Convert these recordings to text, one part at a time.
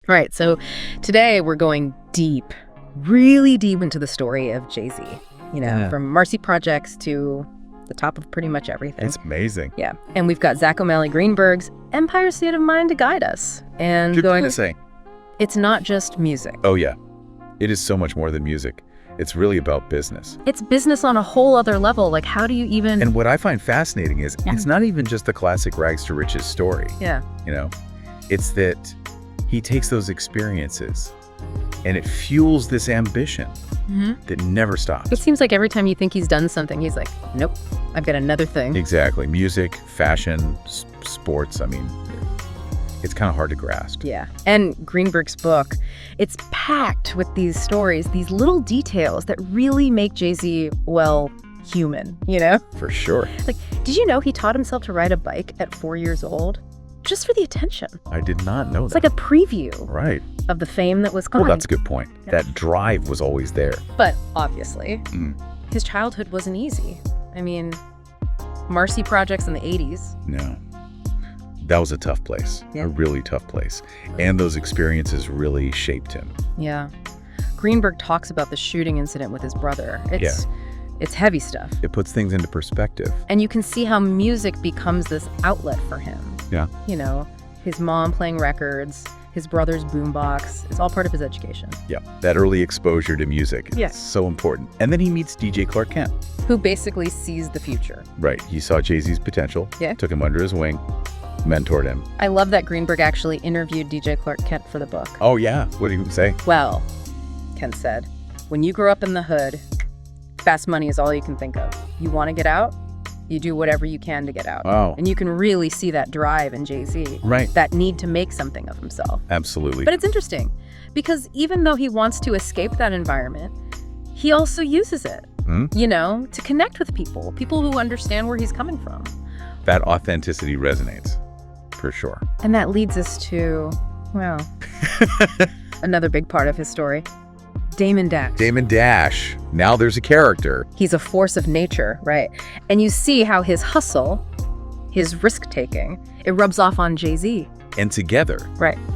Right. So today we're going deep, really deep into the story of Jay-Z, from Marcy Projects to the top of pretty much everything. It's amazing. Yeah. And we've got Zack O'Malley Greenburg's Empire State of Mind to guide us. And Good thing to say. It's not just music. Oh, yeah. It is so much more than music. It's really about business. It's business on a whole other level. Like, how do you even... And what I find fascinating is it's not even just the classic rags to riches story. Yeah. It's that he takes those experiences and it fuels this ambition that never stops. It seems like every time you think he's done something, he's like, nope, I've got another thing. Exactly. Music, fashion, sports. I mean, it's kind of hard to grasp. Yeah. And Greenberg's book, it's packed with these stories, these little details that really make Jay-Z, human, For sure. Like, did you know he taught himself to ride a bike at 4 years old? Just for the attention. I did not know that. It's like a preview of the fame that was coming. Well, that's a good point. Yeah. That drive was always there. But obviously, his childhood wasn't easy. I mean, Marcy Projects in the 80s. No. That was a tough place. Yeah. A really tough place. And those experiences really shaped him. Yeah. Greenberg talks about the shooting incident with his brother. It's heavy stuff. It puts things into perspective. And you can see how music becomes this outlet for him. Yeah. His mom playing records, his brother's boombox. It's all part of his education. Yeah. That early exposure to music. Yeah. It's so important. And then he meets DJ Clark Kent. Who basically sees the future. Right. He saw Jay-Z's potential. Yeah. Took him under his wing. Mentored him. I love that Greenberg actually interviewed DJ Clark Kent for the book. Oh, yeah. What did he say? Well, Kent said, when you grow up in the hood, fast money is all you can think of. You want to get out? You do whatever you can to get out. Wow. And you can really see that drive in Jay-Z. Right. That need to make something of himself. Absolutely. But it's interesting because even though he wants to escape that environment, he also uses it, to connect with people who understand where he's coming from. That authenticity resonates, for sure. And that leads us to, another big part of his story. Damon Dash. Damon Dash. Now there's a character. He's a force of nature, right? And you see how his hustle, his risk-taking, it rubs off on Jay-Z. And together,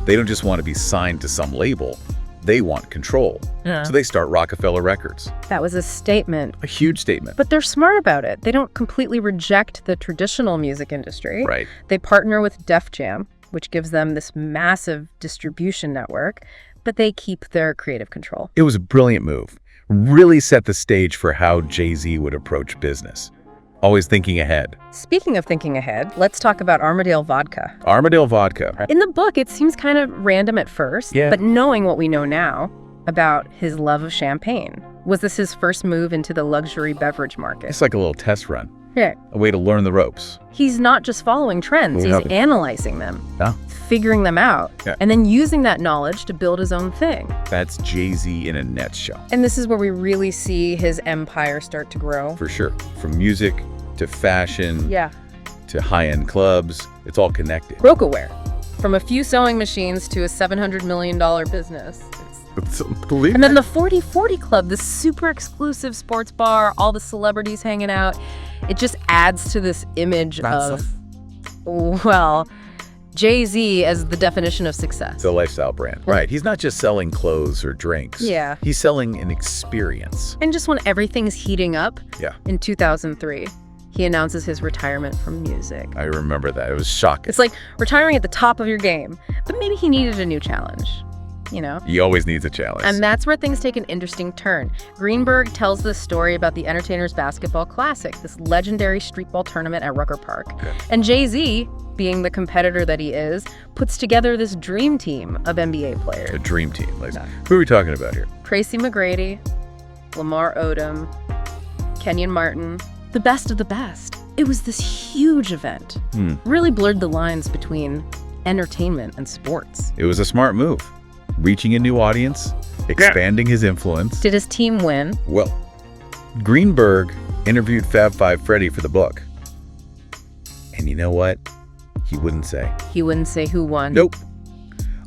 they don't just want to be signed to some label. They want control. Yeah. So they start Roc A Fella Records. That was a statement. A huge statement. But they're smart about it. They don't completely reject the traditional music industry. Right. They partner with Def Jam, which gives them this massive distribution network, but they keep their creative control. It was a brilliant move. Really set the stage for how Jay-Z would approach business. Always thinking ahead. Speaking of thinking ahead, let's talk about Armadale Vodka. Armadale Vodka. In the book, it seems kind of random at first, but knowing what we know now about his love of champagne, was this his first move into the luxury beverage market? It's like a little test run. Yeah. A way to learn the ropes. He's not just following trends, he's analyzing them, figuring them out, and then using that knowledge to build his own thing. That's Jay-Z in a nutshell. And this is where we really see his empire start to grow. For sure. From music to fashion to high-end clubs, it's all connected. Roc-A-Ware. From a few sewing machines to a $700 million business. It's unbelievable. And then the 40/40 Club, this super exclusive sports bar, all the celebrities hanging out. It just adds to this image of, Jay-Z as the definition of success. It's a lifestyle brand. Right. He's not just selling clothes or drinks. Yeah. He's selling an experience. And just when everything's heating up, in 2003, he announces his retirement from music. I remember that. It was shocking. It's like retiring at the top of your game, but maybe he needed a new challenge. He always needs a challenge. And that's where things take an interesting turn. Greenberg tells this story about the Entertainers Basketball Classic, this legendary streetball tournament at Rucker Park. Yeah. And Jay-Z, being the competitor that he is, puts together this dream team of NBA players. A dream team. Who are we talking about here? Tracy McGrady, Lamar Odom, Kenyon Martin, the best of the best. It was this huge event. Really blurred the lines between entertainment and sports. It was a smart move. Reaching a new audience, expanding his influence. Did his team win? Well, Greenberg interviewed Fab Five Freddy for the book. And you know what? He wouldn't say. He wouldn't say who won? Nope.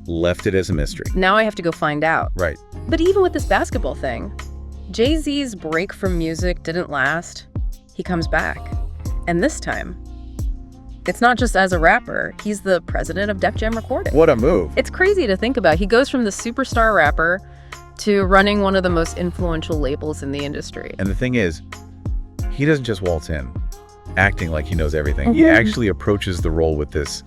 Left it as a mystery. Now I have to go find out. Right. But even with this basketball thing, Jay-Z's break from music didn't last. He comes back. And this time, It's not just as a rapper. He's the president of Def Jam Recording. What a move. It's crazy to think about. He goes from the superstar rapper to running one of the most influential labels in the industry. And the thing is, he doesn't just waltz in, acting like he knows everything. He actually approaches the role with this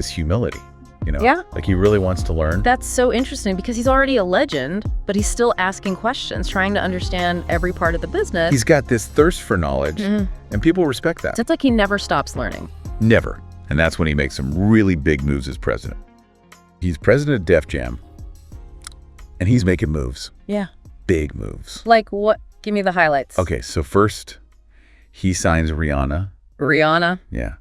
humility, you know? Yeah. Like he really wants to learn. That's so interesting because he's already a legend, but he's still asking questions, trying to understand every part of the business. He's got this thirst for knowledge, and people respect that. It's like he never stops learning. Never. And that's when he makes some really big moves as president. He's president of Def Jam, and he's making moves. Yeah. Big moves. Like what? Give me the highlights. Okay, so first, he signs Rihanna. Rihanna. Yeah.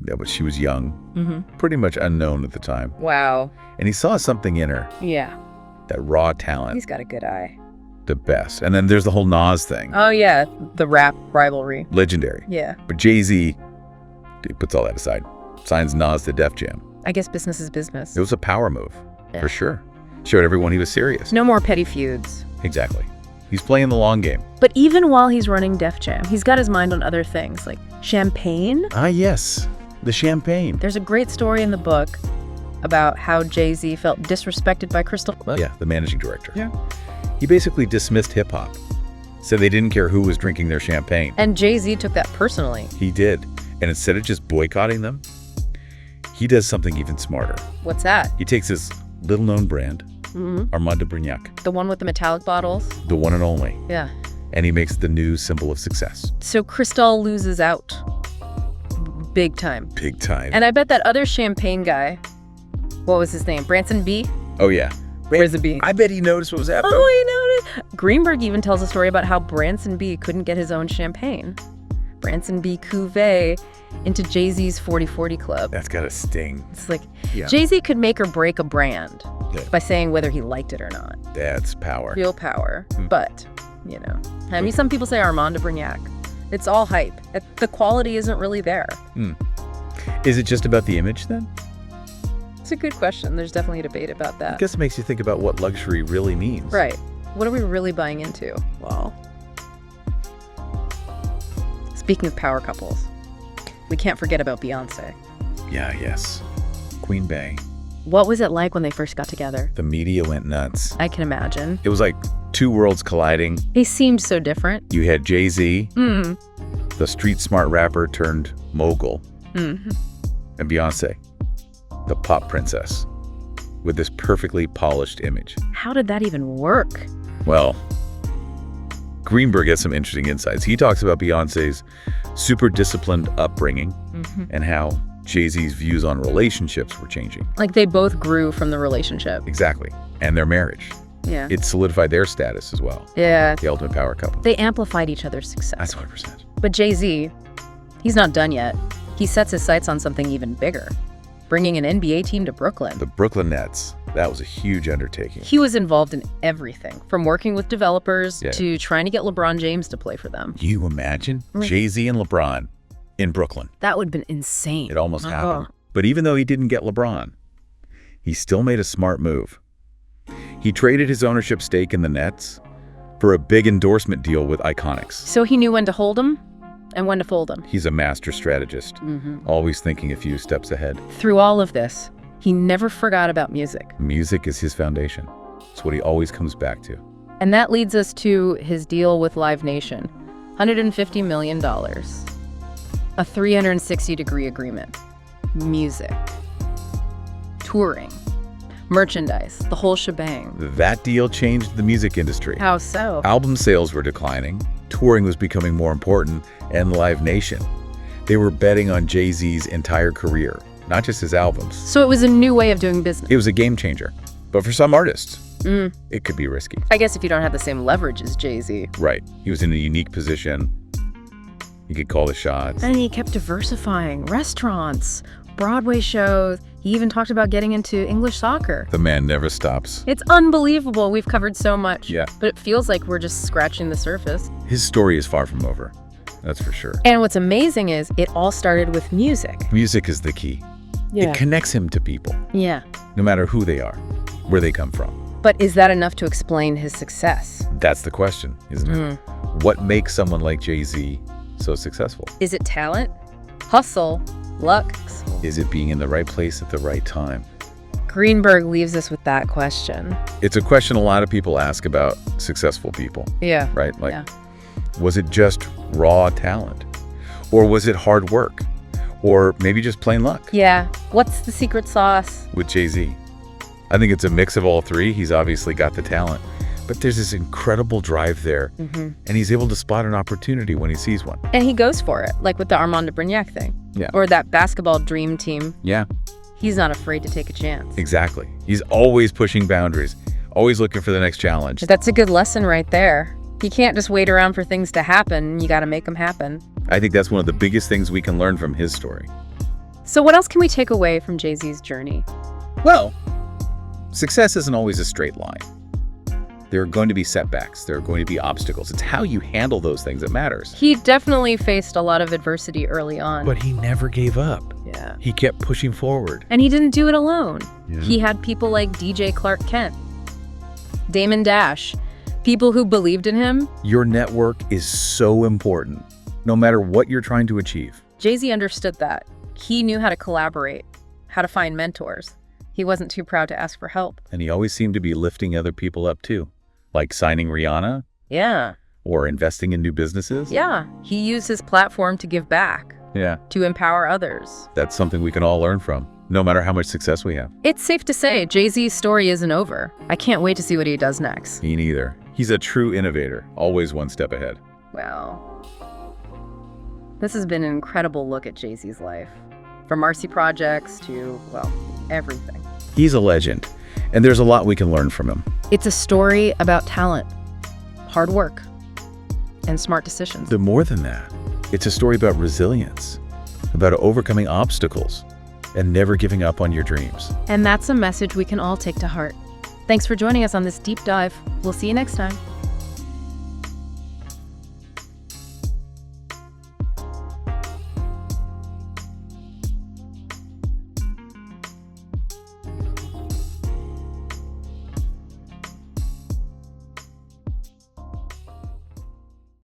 That was, she was young, pretty much unknown at the time. Wow. And he saw something in her, Yeah. that raw talent, He's got a good eye. the best. And then there's the whole Nas thing. Oh, yeah. The rap rivalry. Legendary. Yeah. But Jay-Z, he puts all that aside, signs Nas to Def Jam. I guess business is business. It was a power move, Yeah. for sure. Showed everyone he was serious. No more petty feuds. Exactly. He's playing the long game. But even while he's running Def Jam, he's got his mind on other things, like champagne. Ah, yes. The champagne. There's a great story in the book about how Jay-Z felt disrespected by Crystal. Yeah, the managing director. Yeah. He basically dismissed hip-hop. Said they didn't care who was drinking their champagne. And Jay-Z took that personally. He did. And instead of just boycotting them, he does something even smarter. What's that? He takes this little-known brand, Armand de Brignac, The one with the metallic bottles? the one and only, Yeah. and he makes the new symbol of success. So Cristal loses out. Big time. Big time. And I bet that other champagne guy, what was his name? Branson B? Oh, yeah. Where's the B? I bet he noticed what was happening. Oh, he noticed. Greenburg even tells a story about how Branson B couldn't get his own champagne. Branson B cuvee into Jay-Z's 40/40 Club. That's got a sting. It's like Yeah. Jay-Z could make or break a brand Yeah. by saying whether he liked it or not. That's power. Real power. But, you know, I mean, some people say Armand de Brignac. It's all hype. The quality isn't really there. Is it just about the image then? It's a good question. There's definitely a debate about I that. guess it makes you think about what luxury really means. Right. What are we really buying into? Well, speaking of power couples, we can't forget about Beyonce. Yeah, yes. Queen Bey. What was it like when they first got together? The media went nuts. I can imagine. It was like two worlds colliding. They seemed so different. You had Jay-Z, the street smart rapper turned mogul, and Beyonce, the pop princess, with this perfectly polished image. How did that even work? Well, Greenberg has some interesting insights. He talks about Beyonce's super disciplined upbringing and how Jay-Z's views on relationships were changing. Like they both grew from the relationship. Exactly. And their marriage. Yeah. It solidified their status as well. Yeah. The ultimate power couple. They amplified each other's success. That's 100%. But Jay-Z, he's not done yet. He sets his sights on something even bigger, bringing an NBA team to Brooklyn. The Brooklyn Nets. That was a huge undertaking. He was involved in everything, from working with developers Yeah. to trying to get LeBron James to play for them. You imagine Jay-Z and LeBron in Brooklyn. That would have been insane. It almost happened. But even though he didn't get LeBron, he still made a smart move. He traded his ownership stake in the Nets for a big endorsement deal with Iconics. So he knew when to hold him and when to fold him. He's a master strategist, always thinking a few steps ahead. Through all of this, he never forgot about music. Music is his foundation. It's what he always comes back to. And that leads us to his deal with Live Nation, $150 million. A 360-degree agreement. Music. Touring. Merchandise. The whole shebang. That deal changed the music industry. How so? Album sales were declining, touring was becoming more important, and Live Nation. They were betting on Jay-Z's entire career, not just his albums. So it was a new way of doing business. It was a game changer. But for some artists, it could be risky. I guess if you don't have the same leverage as Jay-Z. Right. He was in a unique position. He could call the shots. And he kept diversifying. Restaurants, Broadway shows. He even talked about getting into English soccer. The man never stops. It's unbelievable. We've covered so much. Yeah. But it feels like we're just scratching the surface. His story is far from over. That's for sure. And what's amazing is it all started with music. Music is the key. Yeah. It connects him to people, Yeah. no matter who they are, where they come from. But is that enough to explain his success? That's the question, isn't it? What makes someone like Jay-Z so successful? Is it talent, hustle, Luck? Is it being in the right place at the right time? Greenburg leaves us with that question. It's a question a lot of people ask about successful people. Yeah. Right? Like, yeah. Was it just raw talent? Or was it hard work? Or maybe just plain luck? Yeah. What's the secret sauce? With Jay-Z, I think it's a mix of all three. He's obviously got the talent, but there's this incredible drive there, and he's able to spot an opportunity when he sees one. And he goes for it, like with the Armand de Brignac thing. Yeah. Or that basketball dream team. Yeah. He's not afraid to take a chance. Exactly. He's always pushing boundaries, always looking for the next challenge. That's a good lesson right there. You can't just wait around for things to happen. You got to make them happen. I think that's one of the biggest things we can learn from his story. So what else can we take away from Jay-Z's journey? Well, success isn't always a straight line. There are going to be setbacks. There are going to be obstacles. It's how you handle those things that matters. He definitely faced a lot of adversity early on. But he never gave up. Yeah. He kept pushing forward. And he didn't do it alone. Yeah. He had people like DJ Clark Kent, Damon Dash, people who believed in him. Your network is so important, no matter what you're trying to achieve. Jay-Z understood that. He knew how to collaborate, how to find mentors. He wasn't too proud to ask for help. And he always seemed to be lifting other people up too, like signing Rihanna. Yeah. Or investing in new businesses. Yeah. He used his platform to give back. Yeah. To empower others. That's something we can all learn from, no matter how much success we have. It's safe to say Jay-Z's story isn't over. I can't wait to see what he does next. Me neither. He's a true innovator, always one step ahead. Wow. This has been an incredible look at Jay-Z's life. From Marcy Projects to, well, everything. He's a legend, and there's a lot we can learn from him. It's a story about talent, hard work, and smart decisions. But more than that, it's a story about resilience, about overcoming obstacles, and never giving up on your dreams. And that's a message we can all take to heart. Thanks for joining us on this deep dive. We'll see you next time.